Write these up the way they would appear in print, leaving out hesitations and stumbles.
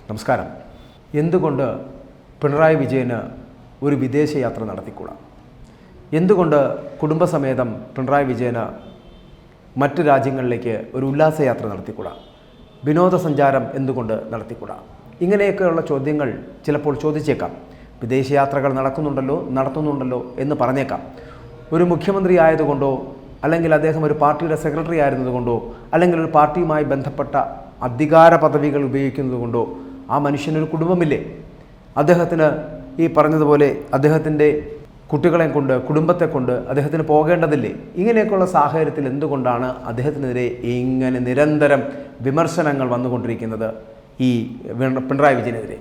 നമസ്കാരം. എന്തുകൊണ്ട് പിണറായി വിജയന് ഒരു വിദേശയാത്ര നടത്തിക്കൂടാ? എന്തുകൊണ്ട് കുടുംബസമേതം പിണറായി വിജയന് മറ്റ് രാജ്യങ്ങളിലേക്ക് ഒരു ഉല്ലാസയാത്ര നടത്തിക്കൂടാ? വിനോദസഞ്ചാരം എന്തുകൊണ്ട് നടത്തിക്കൂടാ? ഇങ്ങനെയൊക്കെയുള്ള ചോദ്യങ്ങൾ ചിലപ്പോൾ ചോദിച്ചേക്കാം. വിദേശയാത്രകൾ നടത്തുന്നുണ്ടല്ലോ എന്ന് പറഞ്ഞേക്കാം. ഒരു മുഖ്യമന്ത്രി ആയതുകൊണ്ടോ, അല്ലെങ്കിൽ അദ്ദേഹം ഒരു പാർട്ടിയുടെ സെക്രട്ടറി ആയിരുന്നതുകൊണ്ടോ, അല്ലെങ്കിൽ ഒരു പാർട്ടിയുമായി ബന്ധപ്പെട്ട അധികാര പദവികൾ ഉപയോഗിക്കുന്നതുകൊണ്ടോ ആ മനുഷ്യനൊരു കുടുംബമില്ലേ? അദ്ദേഹത്തിന് ഈ പറഞ്ഞതുപോലെ അദ്ദേഹത്തിൻ്റെ കുട്ടികളെ കൊണ്ട്, കുടുംബത്തെ കൊണ്ട് അദ്ദേഹത്തിന് പോകേണ്ടതില്ലേ? ഇങ്ങനെയൊക്കെയുള്ള സാഹചര്യത്തിൽ എന്തുകൊണ്ടാണ് അദ്ദേഹത്തിനെതിരെ ഇങ്ങനെ നിരന്തരം വിമർശനങ്ങൾ വന്നുകൊണ്ടിരിക്കുന്നത് ഈ പിണറായി വിജയനെതിരെ?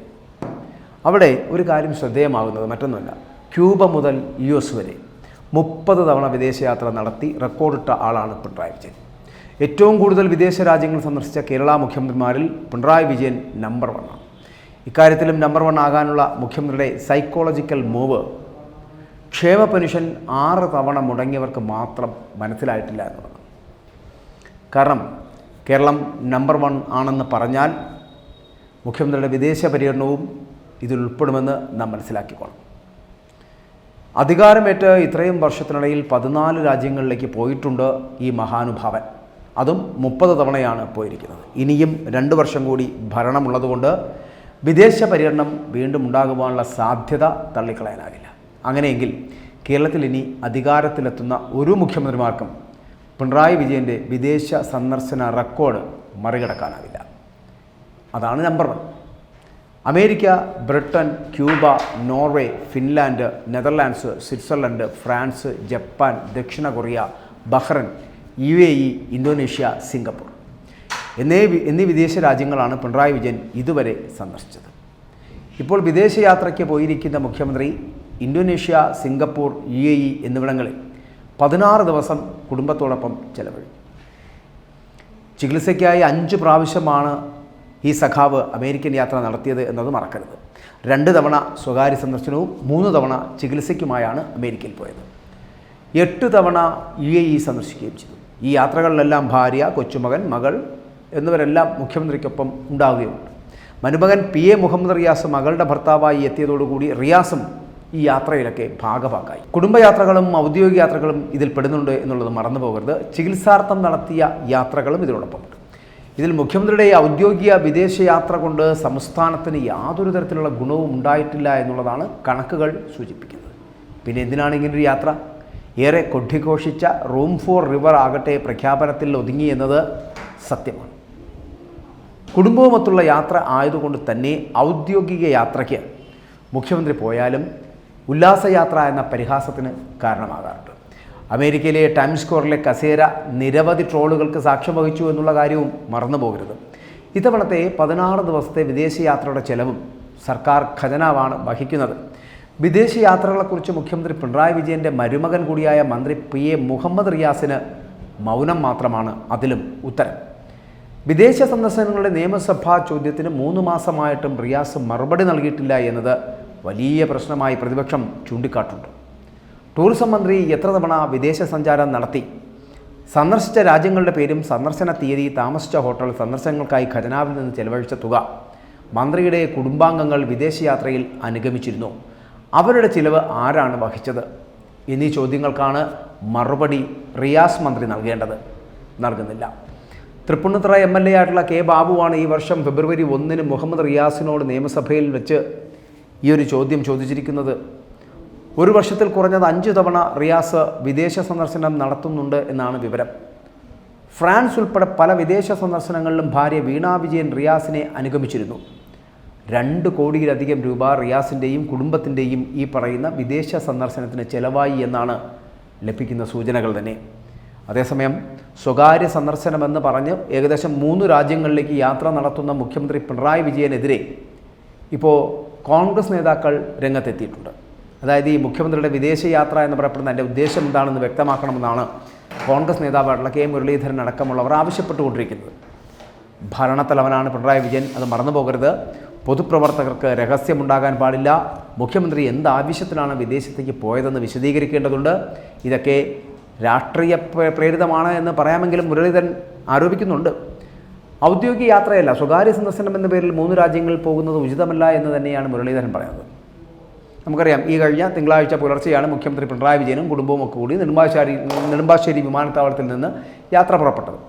അവിടെ ഒരു കാര്യം ശ്രദ്ധേയമാകുന്നത് മറ്റൊന്നുമല്ല. ക്യൂബ മുതൽ US വരെ 30 തവണ വിദേശയാത്ര നടത്തി റെക്കോർഡിട്ട ആളാണ് പിണറായി വിജയൻ. ഏറ്റവും കൂടുതൽ വിദേശ രാജ്യങ്ങൾ സന്ദർശിച്ച കേരള മുഖ്യമന്ത്രിമാരിൽ പിണറായി വിജയൻ നമ്പർ 1 ആണ്. ഇക്കാര്യത്തിലും നമ്പർ 1 ആകാനുള്ള മുഖ്യമന്ത്രിയുടെ സൈക്കോളജിക്കൽ മൂവ് ക്ഷേമ പെൻഷൻ 6 തവണ മുടങ്ങിയവർക്ക് മാത്രം മനസ്സിലായിട്ടില്ല എന്നുള്ളത്. കാരണം കേരളം നമ്പർ 1 ആണെന്ന് പറഞ്ഞാൽ മുഖ്യമന്ത്രിയുടെ വിദേശ പര്യടനവും ഇതിൽ ഉൾപ്പെടുമെന്ന് നാം മനസ്സിലാക്കിക്കോണം. അധികാരമേറ്റ് ഇത്രയും വർഷത്തിനിടയിൽ 14 രാജ്യങ്ങളിലേക്ക് പോയിട്ടുണ്ട് ഈ മഹാനുഭാവൻ. അതും 30 തവണയാണ് പോയിരിക്കുന്നത്. ഇനിയും 2 വർഷം കൂടി ഭരണമുള്ളതുകൊണ്ട് വിദേശ പര്യടനം വീണ്ടും ഉണ്ടാകുവാനുള്ള സാധ്യത തള്ളിക്കളയാനാകില്ല. അങ്ങനെയെങ്കിൽ കേരളത്തിൽ ഇനി അധികാരത്തിലെത്തുന്ന ഒരു മുഖ്യമന്ത്രിമാർക്കും പിണറായി വിജയൻ്റെ വിദേശ സന്ദർശന റെക്കോർഡ് മറികടക്കാനാവില്ല. അതാണ് number 1. America, Britain, Cuba, Norway, Finland, Netherlands, Switzerland, France, Japan, ദക്ഷിണ Korea, Bahrain, UAE, Indonesia, Singapore എന്നീ വിദേശ രാജ്യങ്ങളാണ് പിണറായി വിജയൻ ഇതുവരെ സന്ദർശിച്ചത്. ഇപ്പോൾ വിദേശയാത്രയ്ക്ക് പോയിരിക്കുന്ന മുഖ്യമന്ത്രി ഇന്തോനേഷ്യ, സിംഗപ്പൂർ, UAE എന്നിവിടങ്ങളിൽ 16 ദിവസം കുടുംബത്തോടൊപ്പം ചെലവഴിക്കും. ചികിത്സയ്ക്കായി 5 പ്രാവശ്യമാണ് ഈ സഖാവ് അമേരിക്കൻ യാത്ര നടത്തിയത് എന്നത് മറക്കരുത്. 2 തവണ സ്വകാര്യ സന്ദർശനവും 3 തവണ ചികിത്സയ്ക്കുമായാണ് അമേരിക്കയിൽ പോയത്. 8 തവണ UAE സന്ദർശിക്കുകയും ചെയ്തു. ഈ യാത്രകളിലെല്ലാം ഭാര്യ, കൊച്ചുമകൻ, മകൾ എന്നിവരെല്ലാം മുഖ്യമന്ത്രിക്കൊപ്പം ഉണ്ടാവുകയുണ്ട്. മരുമകൻ PA മുഹമ്മദ് റിയാസ് മകളുടെ ഭർത്താവായി എത്തിയതോടുകൂടി റിയാസും ഈ യാത്രയിലൊക്കെ ഭാഗഭാക്കായി. കുടുംബയാത്രകളും ഔദ്യോഗിക യാത്രകളും ഇതിൽ പെടുന്നുണ്ട് എന്നുള്ളത് മറന്നു പോകരുത്. ചികിത്സാർത്ഥം നടത്തിയ യാത്രകളും ഇതിനോടൊപ്പമുണ്ട്. ഇതിൽ മുഖ്യമന്ത്രിയുടെ ഔദ്യോഗിക വിദേശയാത്ര കൊണ്ട് സംസ്ഥാനത്തിന് യാതൊരു തരത്തിലുള്ള ഗുണവും ഉണ്ടായിട്ടില്ല എന്നുള്ളതാണ് കണക്കുകൾ സൂചിപ്പിക്കുന്നത്. പിന്നെ എന്തിനാണ് ഇങ്ങനൊരു യാത്ര? ഏറെ കൊട്ടിഘോഷിച്ച റൂം ഫോർ റിവർ ആകട്ടെ പ്രഖ്യാപനത്തിൽ ഒതുങ്ങി എന്നത് സത്യമാണ്. കുടുംബവുമൊത്തുള്ള യാത്ര ആയതുകൊണ്ട് തന്നെ ഔദ്യോഗിക യാത്രയ്ക്ക് മുഖ്യമന്ത്രി പോയാലും ഉല്ലാസയാത്ര എന്ന പരിഹാസത്തിന് കാരണമാകാറുണ്ട്. അമേരിക്കയിലെ ടൈംസ് സ്ക്വയറിലെ കസേര നിരവധി ട്രോളുകൾക്ക് സാക്ഷ്യം വഹിച്ചു എന്നുള്ള കാര്യവും മറന്നു പോകരുത്. ഇത്തവണത്തെ 16 ദിവസത്തെ വിദേശയാത്രയുടെ ചെലവും സർക്കാർ ഖജനാവാണ് വഹിക്കുന്നത്. വിദേശയാത്രകളെക്കുറിച്ച് മുഖ്യമന്ത്രി പിണറായി വിജയൻ്റെ മരുമകൻ കൂടിയായ മന്ത്രി PA മുഹമ്മദ് റിയാസിന് മൗനം മാത്രമാണ് അതിലും ഉത്തരം. വിദേശ സന്ദർശനങ്ങളുടെ നിയമസഭാ ചോദ്യത്തിന് 3 മാസമായിട്ടും റിയാസ് മറുപടി നൽകിയിട്ടില്ല എന്നത് വലിയ പ്രശ്നമായി പ്രതിപക്ഷം ചൂണ്ടിക്കാട്ടുന്നുണ്ട്. ടൂറിസം മന്ത്രി എത്ര തവണ വിദേശ സഞ്ചാരം നടത്തി? സന്ദർശിച്ച രാജ്യങ്ങളുടെ പേരും സന്ദർശന തീയതി, താമസിച്ച ഹോട്ടൽ, സന്ദർശനങ്ങൾക്കായി ഖജനാവിൽ നിന്ന് ചെലവഴിച്ച തുക, മന്ത്രിയുടെ കുടുംബാംഗങ്ങൾ വിദേശയാത്രയിൽ അനുഗമിച്ചിരുന്നു, അവരുടെ ചിലവ് ആരാണ് വഹിച്ചത് എന്നീ ചോദ്യങ്ങൾക്കാണ് മറുപടി റിയാസ് മന്ത്രി നൽകുന്നില്ല. തൃപ്പൂണിത്തുറ MLA ആയിട്ടുള്ള K ബാബുവാണ് ഈ വർഷം ഫെബ്രുവരി 1 മുഹമ്മദ് റിയാസിനോട് നിയമസഭയിൽ വെച്ച് ഈ ഒരു ചോദ്യം ചോദിച്ചിരിക്കുന്നത്. ഒരു വർഷത്തിൽ കുറഞ്ഞത് 5 തവണ റിയാസ് വിദേശ സന്ദർശനം നടത്തുന്നുണ്ട് എന്നാണ് വിവരം. ഫ്രാൻസ് ഉൾപ്പെടെ പല വിദേശ സന്ദർശനങ്ങളിലും ഭാര്യ വീണ വിജയൻ റിയാസിനെ അനുഗമിച്ചിരുന്നു. 2 കോടിയിലധികം രൂപ റിയാസിൻ്റെയും കുടുംബത്തിൻ്റെയും ഈ പറയുന്ന വിദേശ സന്ദർശനത്തിന് ചെലവായി എന്നാണ് ലഭിക്കുന്ന സൂചനകൾ തന്നെ. അതേസമയം സ്വകാര്യ സന്ദർശനമെന്ന് പറഞ്ഞ് ഏകദേശം 3 രാജ്യങ്ങളിലേക്ക് യാത്ര നടത്തുന്ന മുഖ്യമന്ത്രി പിണറായി വിജയനെതിരെ ഇപ്പോൾ കോൺഗ്രസ് നേതാക്കൾ രംഗത്തെത്തിയിട്ടുണ്ട്. അതായത് ഈ മുഖ്യമന്ത്രിയുടെ വിദേശയാത്ര എന്ന് പറയപ്പെടുന്ന എൻ്റെ ഉദ്ദേശം എന്താണെന്ന് വ്യക്തമാക്കണമെന്നാണ് കോൺഗ്രസ് നേതാവായിട്ടുള്ള K മുരളീധരൻ അടക്കമുള്ളവർ ആവശ്യപ്പെട്ടുകൊണ്ടിരിക്കുന്നത്. ഭരണത്തലവനാണ് പിണറായി വിജയൻ, അത് മറന്നു പോകരുത്. പൊതുപ്രവർത്തകർക്ക് രഹസ്യമുണ്ടാകാൻ പാടില്ല. മുഖ്യമന്ത്രി എന്ത് ആവശ്യത്തിനാണ് വിദേശത്തേക്ക് പോയതെന്ന് വിശദീകരിക്കേണ്ടതുണ്ട്. ഇതൊക്കെ രാഷ്ട്രീയ പ്രേരിതമാണ് എന്ന് പറയാമെങ്കിലും മുരളീധരൻ ആരോപിക്കുന്നുണ്ട്. ഔദ്യോഗിക യാത്രയല്ല, സ്വകാര്യ സന്ദർശനം എന്ന പേരിൽ 3 രാജ്യങ്ങളിൽ പോകുന്നത് ഉചിതമല്ല എന്ന് തന്നെയാണ് മുരളീധരൻ പറയുന്നത്. നമുക്കറിയാം, ഈ കഴിഞ്ഞ തിങ്കളാഴ്ച പുലർച്ചെയാണ് മുഖ്യമന്ത്രി പിണറായി വിജയനും കുടുംബവും ഒക്കെ കൂടി നെടുമ്പാശ്ശേരി വിമാനത്താവളത്തിൽ നിന്ന് യാത്ര പുറപ്പെട്ടത്.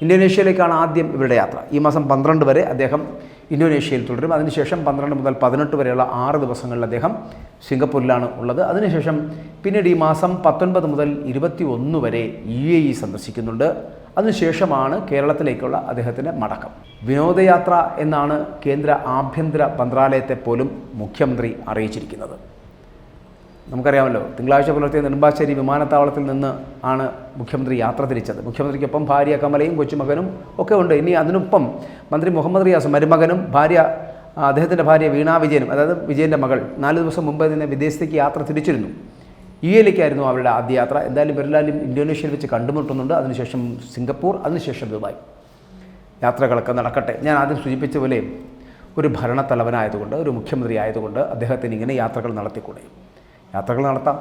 ഇന്തോനേഷ്യയിലേക്കാണ് ആദ്യം ഇവരുടെ യാത്ര. ഈ മാസം 12 വരെ അദ്ദേഹം ഇന്തോനേഷ്യയിൽ തുടരും. അതിനുശേഷം 12 മുതൽ 18 വരെയുള്ള 6 ദിവസങ്ങളിൽ അദ്ദേഹം സിംഗപ്പൂരിലാണ് ഉള്ളത്. അതിനുശേഷം പിന്നീട് ഈ മാസം 19 മുതൽ 21 വരെ UAE സന്ദർശിക്കുന്നുണ്ട്. അതിനുശേഷമാണ് കേരളത്തിലേക്കുള്ള അദ്ദേഹത്തിൻ്റെ മടക്കം. വിനോദയാത്ര എന്നാണ് കേന്ദ്ര ആഭ്യന്തര മന്ത്രാലയത്തെ പോലും മുഖ്യമന്ത്രി അറിയിച്ചിരിക്കുന്നത്. നമുക്കറിയാമല്ലോ, തിങ്കളാഴ്ച പുലർച്ചെ നെടുമ്പാശ്ശേരി വിമാനത്താവളത്തിൽ നിന്ന് ആണ് മുഖ്യമന്ത്രി യാത്ര തിരിച്ചത്. മുഖ്യമന്ത്രിക്കൊപ്പം ഭാര്യ കമലയും കൊച്ചുമകനും ഒക്കെ ഉണ്ട്. ഇനി അതിനൊപ്പം മന്ത്രി മുഹമ്മദ് റിയാസും മരുമകനും അദ്ദേഹത്തിൻ്റെ ഭാര്യ വീണ വിജയനും, അതായത് വിജയൻ്റെ മകൾ 4 ദിവസം മുമ്പ് തന്നെ വിദേശത്തേക്ക് യാത്ര തിരിച്ചിരുന്നു. UAEയിലേക്കായിരുന്നു അവരുടെ ആദ്യ യാത്ര. എന്തായാലും ഇവരെല്ലാവരും ഇന്തോനേഷ്യയിൽ വെച്ച് കണ്ടുമുട്ടുന്നുണ്ട്. അതിനുശേഷം സിംഗപ്പൂർ, അതിനുശേഷം ദുബായ്. യാത്രകളൊക്കെ നടക്കട്ടെ. ഞാൻ ആദ്യം സൂചിപ്പിച്ച പോലെ ഒരു ഭരണത്തലവനായതുകൊണ്ട്, ഒരു മുഖ്യമന്ത്രി ആയതുകൊണ്ട് അദ്ദേഹത്തിന് ഇങ്ങനെ യാത്രകൾ നടത്തിക്കൂടെ? യാത്രകൾ നടത്താം,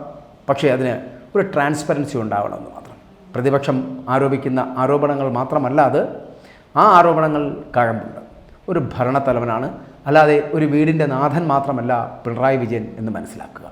പക്ഷേ അതിന് ഒരു ട്രാൻസ്പെറൻസി ഉണ്ടാവണമെന്ന് മാത്രം. പ്രതിപക്ഷം ആരോപിക്കുന്ന ആരോപണങ്ങൾ മാത്രമല്ല അത്, ആ ആരോപണങ്ങൾ കഴമ്പുണ്ട്. ഒരു ഭരണത്തലവനാണ്, അല്ലാതെ ഒരു വീടിൻ്റെ നാഥൻ മാത്രമല്ല പിണറായി വിജയൻ എന്ന് മനസ്സിലാക്കുക.